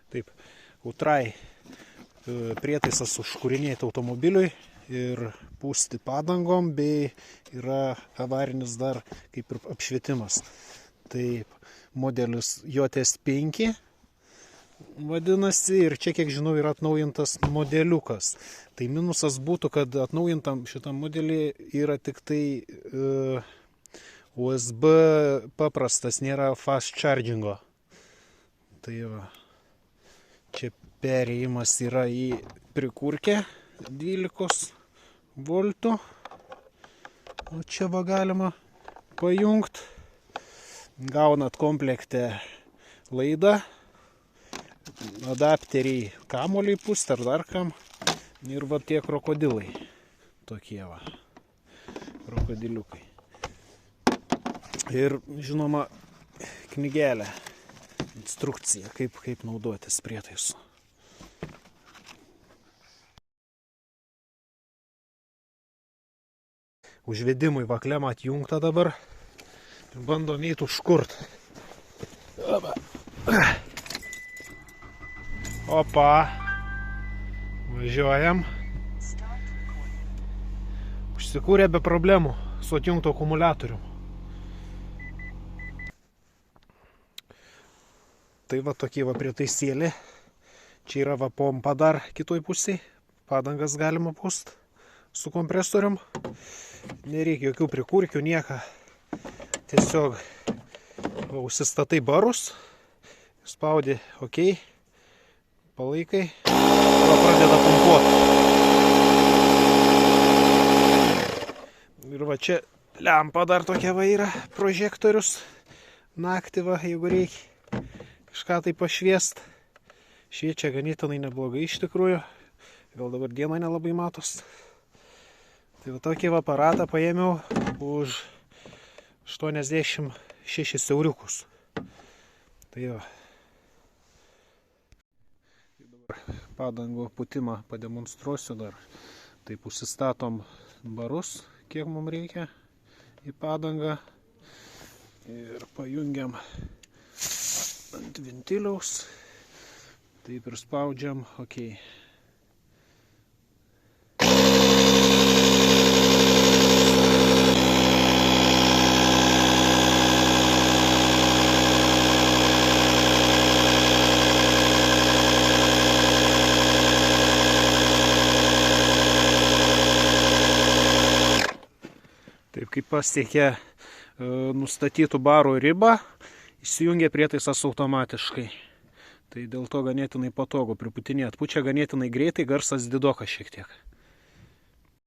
Taip, Utrai prietaisas užkūrinėti automobiliui ir pūsti padangom, bei yra avarinis dar kaip ir apšvietimas. Taip, modelis JS5 vadinasi ir čia, kiek žinau, yra atnaujintas modeliukas. Tai minusas būtų, kad atnaujintam šitam modelį yra tik tai USB paprastas, nėra fast chargingo. Tai va, čia perėjimas yra į prikurkę 12 voltų. O čia va galima pajungti. Gaunat komplekte laidą, adapteriai kamuoliai pūsti ar dar kam. Ir va tie krokodilai. Tokie va. Krokodiliukai. Ir žinoma knygelė. Instrukcija, kaip naudotis prietaisu. Užvedimui vaklemą atjungta dabar. Bandom eiti užkurt. Opa. Važiuojam. Užsikūrė be problemų su atjungto akumuliatorium. Tai va tokie va prietaisėlė. Čia yra va pompa dar kitoj pusėj. Padangas galima pūst su kompresorium. Nereikia jokių prikurkių, nieką. Tiesiog užsistatai barus, spaudi OK, palaikai, pradeda pumpuoti. Ir va čia lempa dar tokia va yra, prožektorius, naktį va, jeigu reikia kažką tai pašviest. Šviečia ganėtinai neblogai iš tikrųjų, gal dabar dieną nelabai matos. Tai va tokį va aparatą paėmiau už 86 euriukus. Tai jo. Dabar padangų pūtimą pademonstruosiu dar. Taip užsistatom barus, kiek mums reikia į padangą. Ir pajungiam ant ventiliaus. Taip ir spaudžiam. OK. Taip, kaip pasiekė nustatytų barų ribą, įsijungia prietaisas automatiškai. Tai dėl to ganėtinai patogu pripūtinėti. Pučia ganėtinai greitai, garsas didokas šiek tiek.